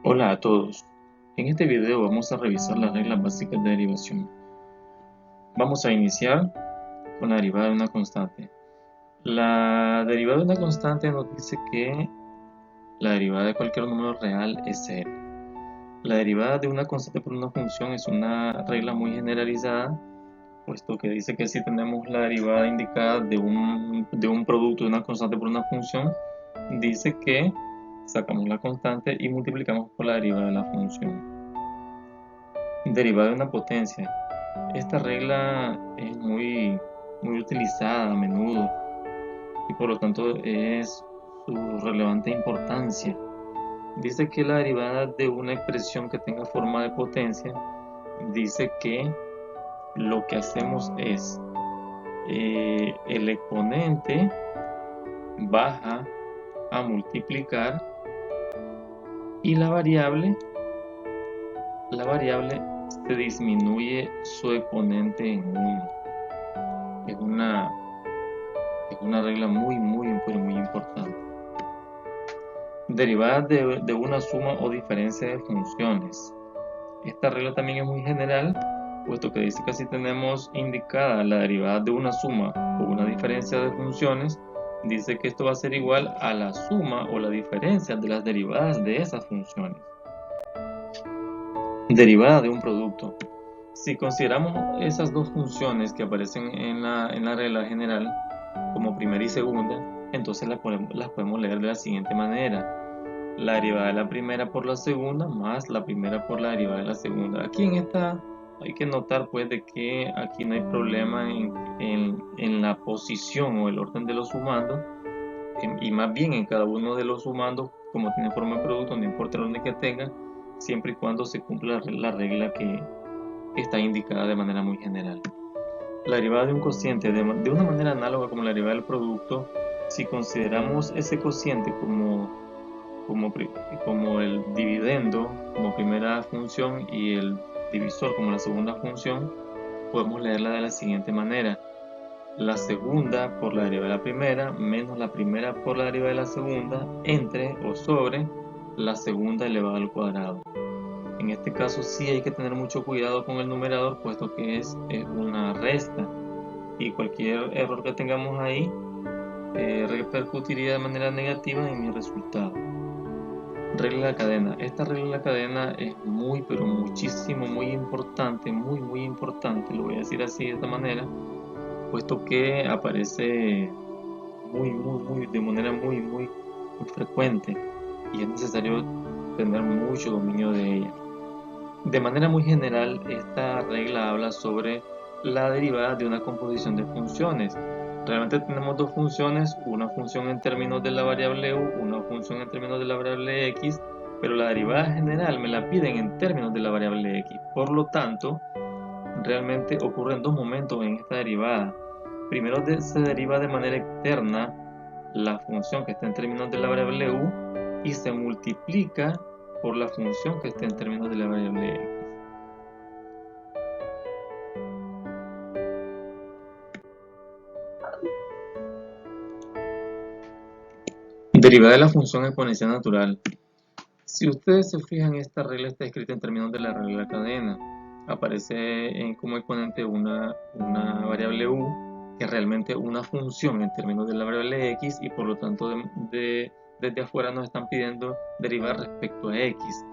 Hola a todos. En este video vamos a revisar las reglas básicas de derivación. Vamos a iniciar con la derivada de una constante. La derivada de una constante nos dice que la derivada de cualquier número real es cero. La derivada de una constante por una función es una regla muy generalizada, puesto que dice que si tenemos la derivada indicada de un producto de una constante por una función, dice que sacamos la constante y multiplicamos por la derivada de la función. Derivada de una potencia. Esta regla es muy utilizada a menudo y por lo tanto es su relevante importancia. Dice que la derivada de una expresión que tenga forma de potencia dice que lo que hacemos es el exponente baja a multiplicar y la variable se disminuye su exponente en 1. Es una regla muy importante. Derivadas de una suma o diferencia de funciones. Esta regla también es muy general, puesto que dice que si tenemos indicada la derivada de una suma o una diferencia de funciones, dice que esto va a ser igual a la suma o la diferencia de las derivadas de esas funciones. Derivada de un producto. Si consideramos esas dos funciones que aparecen en la regla general como primera y segunda, entonces las podemos leer de la siguiente manera: la derivada de la primera por la segunda más la primera por la derivada de la segunda. Aquí en esta hay que notar pues de que aquí no hay problema en la posición o el orden de los sumandos, y más bien en cada uno de los sumandos, como tiene forma de producto, no importa el orden que tenga, siempre y cuando se cumpla la regla que está indicada de manera muy general. La derivada de un cociente, de una manera análoga como la derivada del producto, si consideramos ese cociente como el dividendo como primera función y el divisor como la segunda función, podemos leerla de la siguiente manera: la segunda por la derivada de la primera menos la primera por la derivada de la segunda entre o sobre la segunda elevada al cuadrado. En este caso sí hay que tener mucho cuidado con el numerador, puesto que es una resta y cualquier error que tengamos ahí repercutiría de manera negativa en mi resultado. Regla de la cadena. Esta regla de la cadena es muy importante, muy importante, lo voy a decir así de esta manera, puesto que aparece de manera muy frecuente y es necesario tener mucho dominio de ella. De manera muy general, esta regla habla sobre la derivada de una composición de funciones. Realmente tenemos dos funciones, una función en términos de la variable u, una función en términos de la variable x, pero la derivada general me la piden en términos de la variable x. Por lo tanto, realmente ocurren dos momentos en esta derivada. Primero se deriva de manera externa la función que está en términos de la variable u y se multiplica por la función que está en términos de la variable x. Derivada de la función exponencial natural. Si ustedes se fijan, esta regla está escrita en términos de la regla de la cadena. Aparece como exponente una variable u, que es realmente una función en términos de la variable x, y por lo tanto desde afuera nos están pidiendo derivar respecto a x.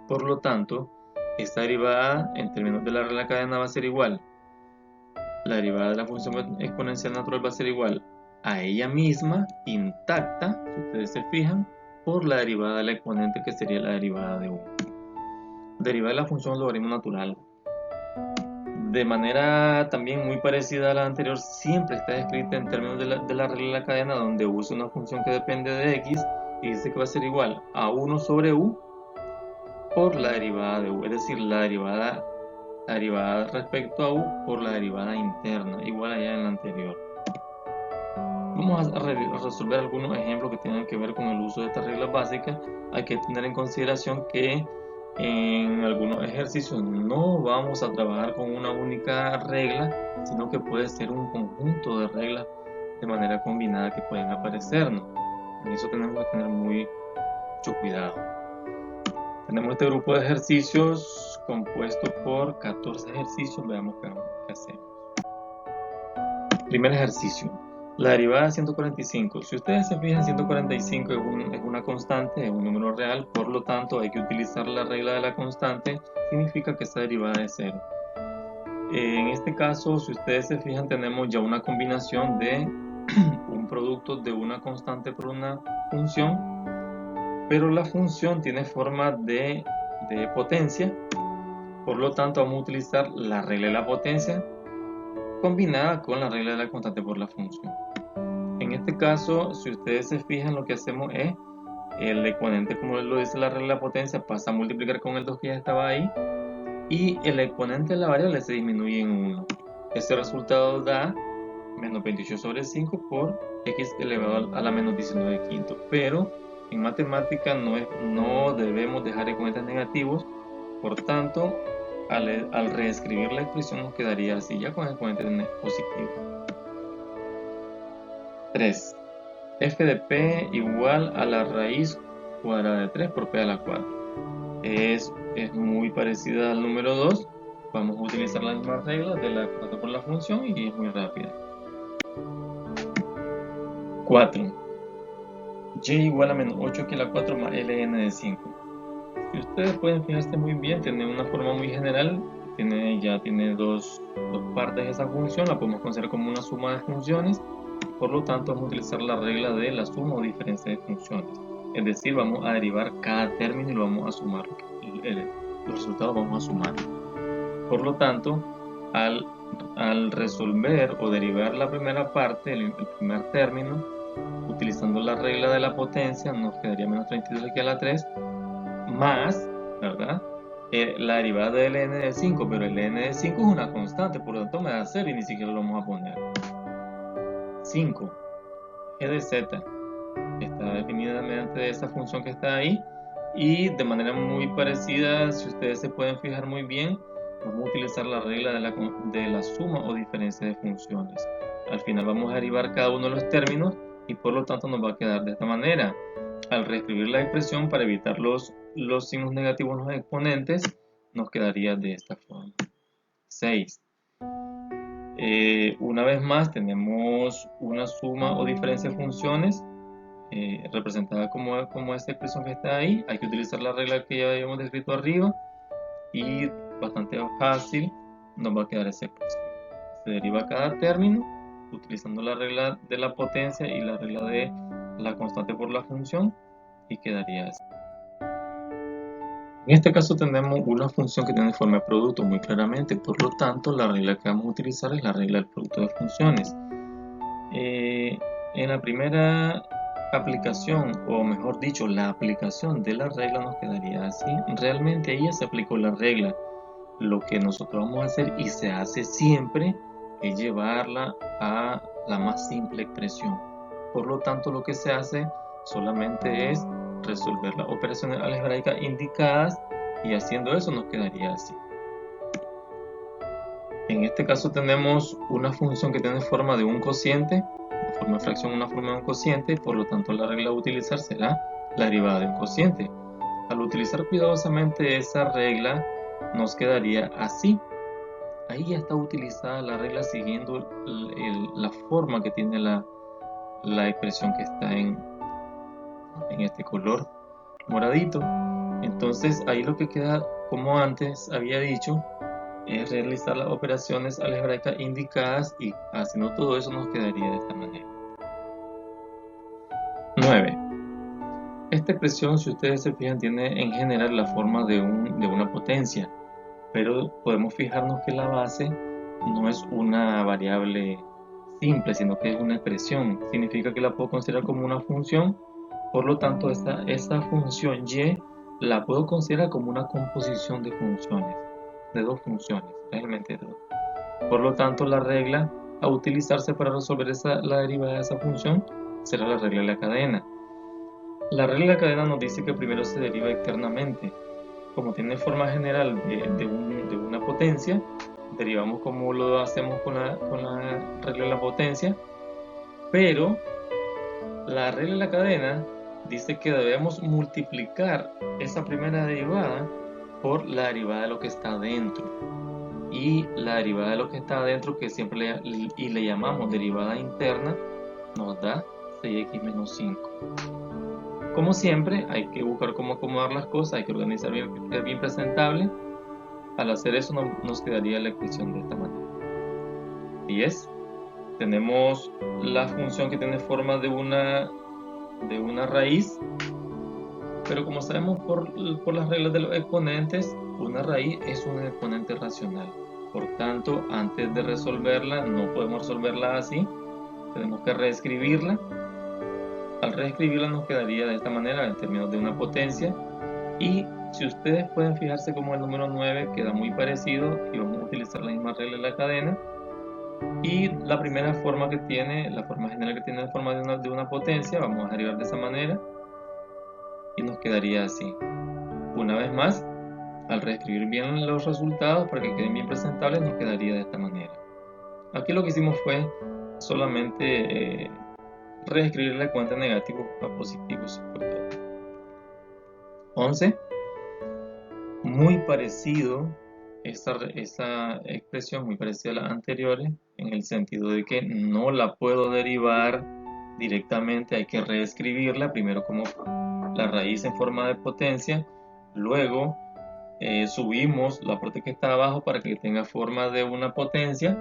Por lo tanto, esta derivada en términos de la regla de la cadena va a ser igual. La derivada de la función exponencial natural va a ser igual a ella misma, intacta, si ustedes se fijan, por la derivada del exponente, que sería la derivada de 1. Derivada de la función logaritmo natural. De manera también muy parecida a la anterior, siempre está escrita en términos de la regla de la cadena, donde u es una función que depende de x y dice que va a ser igual a 1 sobre u por la derivada de u, es decir, la derivada respecto a u por la derivada interna, igual allá en la anterior. Vamos a resolver algunos ejemplos que tengan que ver con el uso de estas reglas básicas. Hay que tener en consideración que en algunos ejercicios no vamos a trabajar con una única regla, sino que puede ser un conjunto de reglas de manera combinada que pueden aparecernos. En eso tenemos que tener mucho cuidado. Tenemos este grupo de ejercicios compuesto por 14 ejercicios. Veamos qué hacemos. Primer ejercicio. La derivada de 145. Si ustedes se fijan, 145 es una constante, es un número real, por lo tanto hay que utilizar la regla de la constante, significa que esta derivada es 0. En este caso, si ustedes se fijan, tenemos ya una combinación de un producto de una constante por una función, pero la función tiene forma de potencia, por lo tanto vamos a utilizar la regla de la potencia combinada con la regla de la constante por la función. En este caso, si ustedes se fijan, lo que hacemos es el exponente, como lo dice la regla de la potencia, pasa a multiplicar con el 2 que ya estaba ahí, y el exponente de la variable se disminuye en 1. Este resultado da menos 28 sobre 5 por x elevado a la menos 19 quinto. Pero en matemática no debemos dejar exponentes negativos, por tanto, al reescribir la expresión nos quedaría así, ya con exponentes positivos. 3. F de P igual a la raíz cuadrada de 3 por P a la 4. Es muy parecida al número 2. Vamos a utilizar las mismas reglas de la constante por la función y es muy rápida. 4. Y igual a menos 8 que la 4 más ln de 5. Si ustedes pueden fijarse muy bien, tiene una forma muy general. Ya tiene dos partes esa función. La podemos considerar como una suma de funciones. Por lo tanto, vamos a utilizar la regla de la suma o diferencia de funciones. Es decir, vamos a derivar cada término y lo vamos a sumar. Los resultados vamos a sumar. Por lo tanto, al resolver o derivar la primera parte, el primer término, utilizando la regla de la potencia, nos quedaría menos 32 aquí a la 3, más, ¿verdad? La derivada del n de 5, pero el n de 5 es una constante, por lo tanto me da 0 y ni siquiera lo vamos a poner. 5. G de z está definida mediante esa función que está ahí, y de manera muy parecida, si ustedes se pueden fijar muy bien, vamos a utilizar la regla de la suma o diferencia de funciones. Al final vamos a derivar cada uno de los términos y por lo tanto nos va a quedar de esta manera. Al reescribir la expresión para evitar los signos negativos en los exponentes, nos quedaría de esta forma. 6. Una vez más tenemos una suma o diferencia de funciones representada como esta expresión que está ahí. Hay que utilizar la regla que ya habíamos descrito arriba y bastante fácil nos va a quedar esa expresión. Se deriva cada término utilizando la regla de la potencia y la regla de la constante por la función y quedaría así. En este caso tenemos una función que tiene forma de producto muy claramente, por lo tanto la regla que vamos a utilizar es la regla del producto de funciones. En la primera aplicación, o mejor dicho, la aplicación de la regla nos quedaría así. Realmente ahí ya se aplicó la regla. Lo que nosotros vamos a hacer, y se hace siempre, es llevarla a la más simple expresión. Por lo tanto, lo que se hace solamente es resolver las operaciones algebraicas indicadas, y haciendo eso nos quedaría así. En este caso tenemos una función que tiene forma de un cociente, una forma de fracción, una forma de un cociente, por lo tanto la regla a utilizar será la derivada de un cociente. Al utilizar cuidadosamente esa regla nos quedaría así. Ahí ya está utilizada la regla siguiendo la forma que tiene la expresión que está en este color moradito. Entonces ahí lo que queda, como antes había dicho, es realizar las operaciones algebraicas indicadas, y haciendo todo eso nos quedaría de esta manera. 9. Esta expresión, si ustedes se fijan, tiene en general la forma de una potencia, pero podemos fijarnos que la base no es una variable simple, sino que es una expresión. Significa que la puedo considerar como una función. Por lo tanto, esa función y la puedo considerar como una composición de funciones, de dos funciones, realmente dos. Por lo tanto, la regla a utilizarse para resolver la derivada de esa función será la regla de la cadena. La regla de la cadena nos dice que primero se deriva externamente. Como tiene forma general de una potencia, derivamos como lo hacemos con la regla de la potencia, pero la regla de la cadena dice que debemos multiplicar esa primera derivada por la derivada de lo que está adentro. Y la derivada de lo que está adentro, que siempre le llamamos derivada interna, nos da 6x menos 5. Como siempre, hay que buscar cómo acomodar las cosas, hay que organizar bien, que quede bien presentable. Al hacer eso nos quedaría la ecuación de esta manera. 10. Tenemos la función que tiene forma de una raíz, pero como sabemos por las reglas de los exponentes, una raíz es un exponente racional. Por tanto, antes de resolverla, no podemos resolverla así, tenemos que reescribirla. Al reescribirla nos quedaría de esta manera en términos de una potencia, y si ustedes pueden fijarse como el número 9 queda muy parecido y vamos a utilizar la misma regla de la cadena, y la primera forma que tiene, la forma general que tiene en forma de una potencia, vamos a derivar de esa manera y nos quedaría así. Una vez más, al reescribir bien los resultados para que queden bien presentables, nos quedaría de esta manera. Aquí lo que hicimos fue solamente reescribir la cuenta negativo a positivo, sobre todo. 11. Muy parecido, esta expresión muy parecida a las anteriores, en el sentido de que no la puedo derivar directamente, hay que reescribirla, primero como la raíz en forma de potencia, luego subimos la parte que está abajo para que tenga forma de una potencia,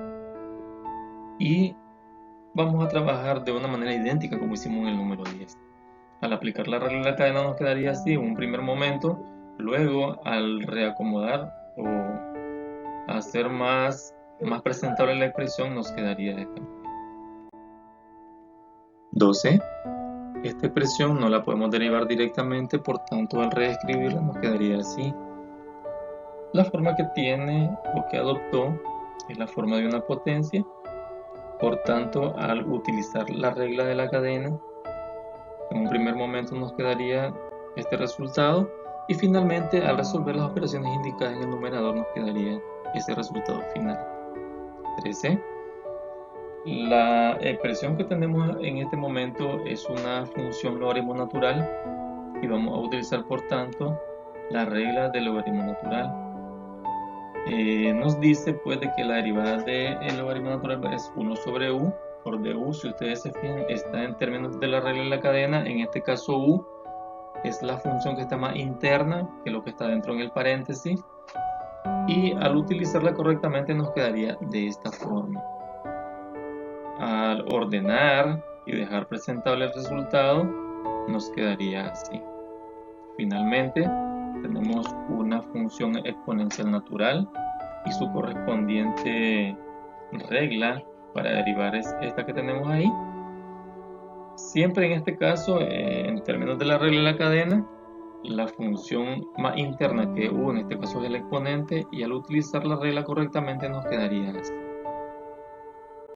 y vamos a trabajar de una manera idéntica como hicimos en el número 10. Al aplicar la regla de la cadena nos quedaría así en un primer momento, luego al reacomodar o hacer más presentable la expresión nos quedaría de esta manera. 12. Esta expresión no la podemos derivar directamente, por tanto al reescribirla nos quedaría así. La forma que tiene o que adoptó es la forma de una potencia, por tanto al utilizar la regla de la cadena en un primer momento nos quedaría este resultado, y finalmente al resolver las operaciones indicadas en el numerador nos quedaría ese resultado final. 13. La expresión que tenemos en este momento es una función logaritmo natural y vamos a utilizar por tanto la regla del logaritmo natural. Nos dice pues de que la derivada del logaritmo natural es 1 sobre u por du. Si ustedes se fijan, está en términos de la regla de la cadena. En este caso u es la función que está más interna que lo que está dentro en el paréntesis, y al utilizarla correctamente nos quedaría de esta forma. Al ordenar y dejar presentable el resultado nos quedaría así. Finalmente tenemos una función exponencial natural y su correspondiente regla para derivar es esta que tenemos ahí. Siempre en este caso, en términos de la regla de la cadena, la función más interna que u en este caso es el exponente, y al utilizar la regla correctamente nos quedaría así.